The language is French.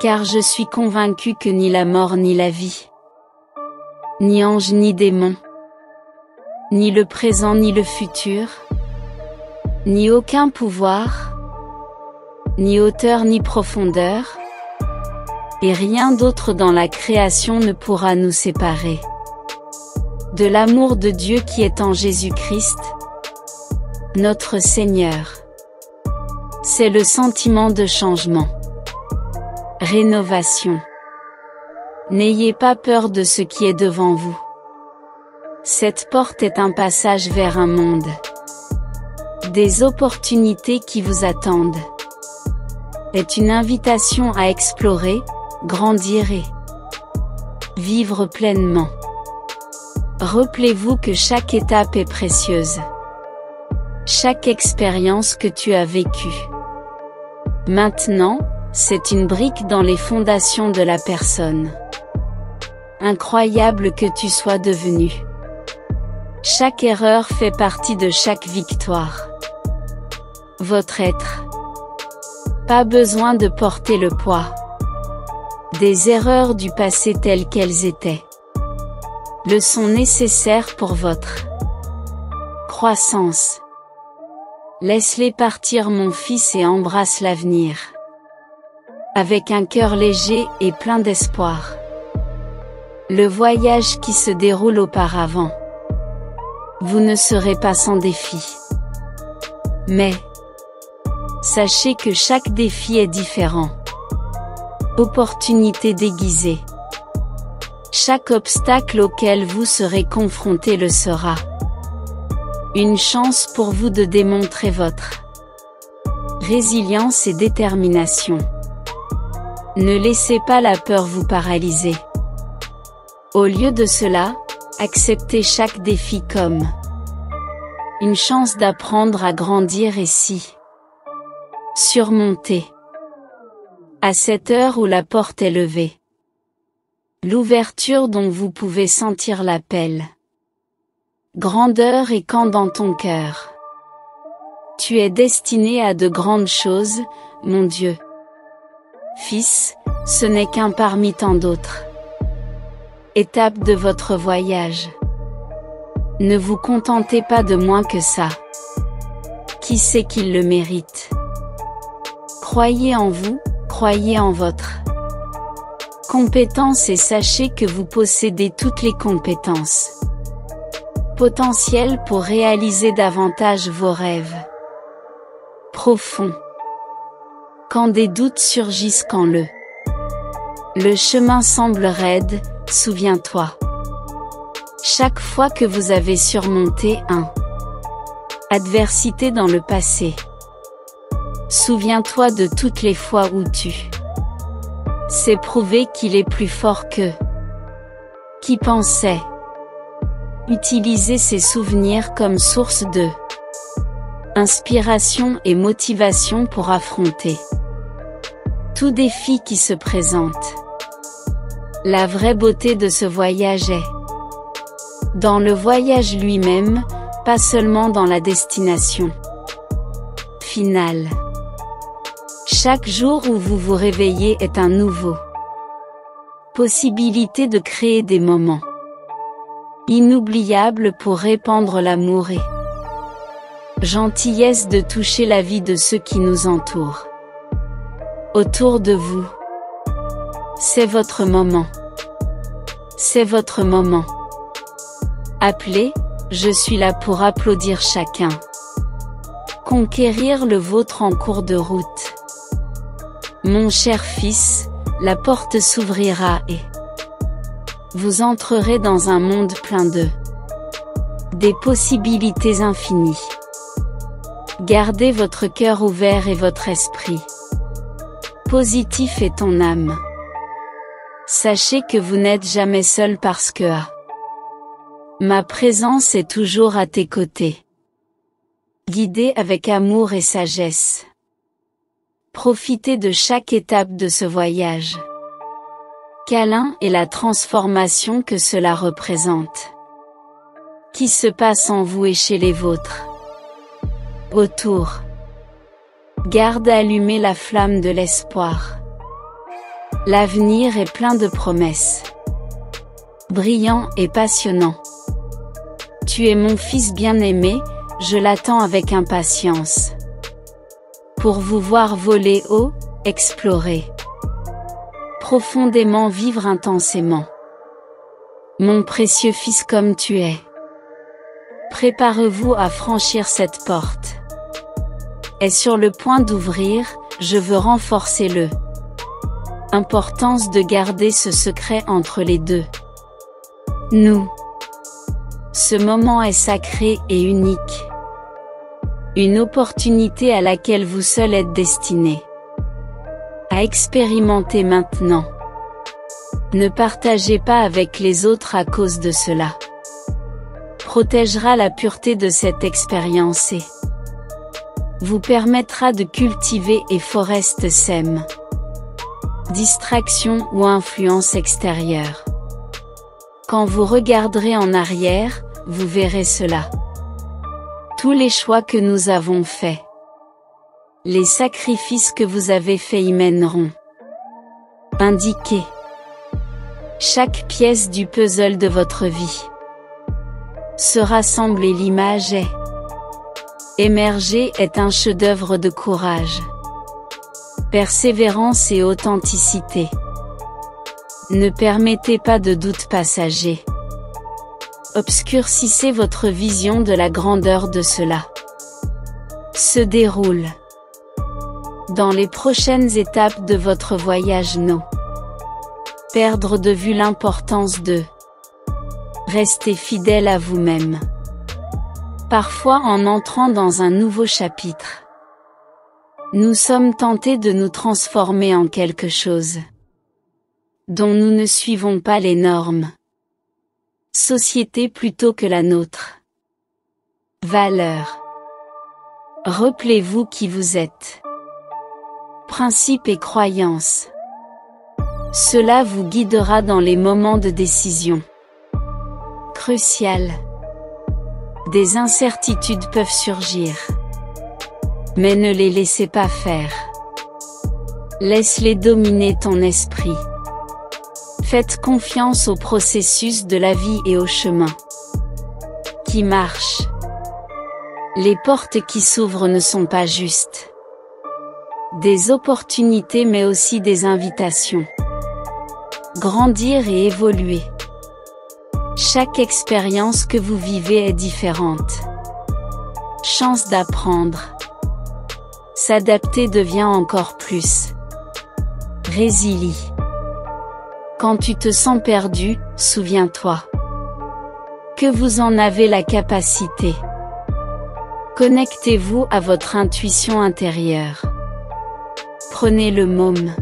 Car je suis convaincu que ni la mort ni la vie, ni ange ni démon, ni le présent ni le futur, ni aucun pouvoir, ni hauteur ni profondeur, et rien d'autre dans la création ne pourra nous séparer de l'amour de Dieu qui est en Jésus-Christ, notre Seigneur. C'est le sentiment de changement. Rénovation. N'ayez pas peur de ce qui est devant vous. Cette porte est un passage vers un monde. Des opportunités qui vous attendent. Est une invitation à explorer, grandir et vivre pleinement. Rappelez-vous que chaque étape est précieuse. Chaque expérience que tu as vécue. Maintenant, c'est une brique dans les fondations de la personne incroyable que tu sois devenu. Chaque erreur fait partie de chaque victoire. Votre être. Pas besoin de porter le poids des erreurs du passé telles qu'elles étaient. Leçons nécessaires pour votre croissance. Laisse-les partir mon fils et embrasse l'avenir. Avec un cœur léger et plein d'espoir. Le voyage qui se déroule auparavant. Vous ne serez pas sans défi. Mais sachez que chaque défi est différent. Opportunité déguisée. Chaque obstacle auquel vous serez confronté le sera une chance pour vous de démontrer votre résilience et détermination. Ne laissez pas la peur vous paralyser. Au lieu de cela, acceptez chaque défi comme une chance d'apprendre à grandir et s'y surmonter. À cette heure où la porte est levée, l'ouverture dont vous pouvez sentir l'appel. Grandeur et quand dans ton cœur. Tu es destiné à de grandes choses, mon Dieu. Fils, ce n'est qu'un parmi tant d'autres étapes de votre voyage. Ne vous contentez pas de moins que ça. Qui sait qu'il le mérite? Croyez en vous, croyez en votre compétence et sachez que vous possédez toutes les compétences potentielles pour réaliser davantage vos rêves profonds. Quand des doutes surgissent, quand le chemin semble raide, souviens-toi. Chaque fois que vous avez surmonté une adversité dans le passé, souviens-toi de toutes les fois où tu s'est prouvé qu'il est plus fort que qui pensait. Utilisez ces souvenirs comme source de inspiration et motivation pour affronter tout défi qui se présente. La vraie beauté de ce voyage est dans le voyage lui-même, pas seulement dans la destination finale. Chaque jour où vous vous réveillez est un nouveau possibilité de créer des moments inoubliables pour répandre l'amour et gentillesse, de toucher la vie de ceux qui nous entourent. Autour de vous. C'est votre moment. C'est votre moment. Appelez, je suis là pour applaudir chacun. Conquérir le vôtre en cours de route. Mon cher fils, la porte s'ouvrira et vous entrerez dans un monde plein de des possibilités infinies. Gardez votre cœur ouvert et votre esprit positif et ton âme. Sachez que vous n'êtes jamais seul parce que ma présence est toujours à tes côtés. Guidez avec amour et sagesse. Profitez de chaque étape de ce voyage. Câlin et la transformation que cela représente. Qui se passe en vous et chez les vôtres. Autour. Garde allumée la flamme de l'espoir. L'avenir est plein de promesses. Brillant et passionnant. Tu es mon fils bien-aimé, je l'attends avec impatience. Pour vous voir voler haut, explorer. Profondément vivre intensément. Mon précieux fils comme tu es. Préparez-vous à franchir cette porte. Est sur le point d'ouvrir, je veux renforcer le. Importance de garder ce secret entre les deux. Nous. Ce moment est sacré et unique. Une opportunité à laquelle vous seul êtes destiné. À expérimenter maintenant. Ne partagez pas avec les autres à cause de cela. Protégera la pureté de cette expérience et vous permettra de cultiver et forest sème. Distraction ou influence extérieure. Quand vous regarderez en arrière, vous verrez cela. Tous les choix que nous avons faits. Les sacrifices que vous avez faits y mèneront. Indiquez. Chaque pièce du puzzle de votre vie. Se rassembler l'image est. Émerger est un chef-d'œuvre de courage. Persévérance et authenticité. Ne permettez pas de doute passager. Obscurcissez votre vision de la grandeur de cela. Se déroule. Dans les prochaines étapes de votre voyage perdre de vue l'importance de rester fidèle à vous-même. Parfois en entrant dans un nouveau chapitre, nous sommes tentés de nous transformer en quelque chose dont nous ne suivons pas les normes. Société plutôt que la nôtre. Valeurs. Rappelez-vous qui vous êtes. Principes et croyances. Cela vous guidera dans les moments de décision. Crucial. Des incertitudes peuvent surgir. Mais ne les laissez pas faire. Laisse-les dominer ton esprit. Faites confiance au processus de la vie et au chemin qui marche. Les portes qui s'ouvrent ne sont pas juste des opportunités mais aussi des invitations. Grandir et évoluer. Chaque expérience que vous vivez est différente. Chance d'apprendre. S'adapter devient encore plus. Résilie. Quand tu te sens perdu, souviens-toi que vous en avez la capacité. Connectez-vous à votre intuition intérieure. Prenez le môme.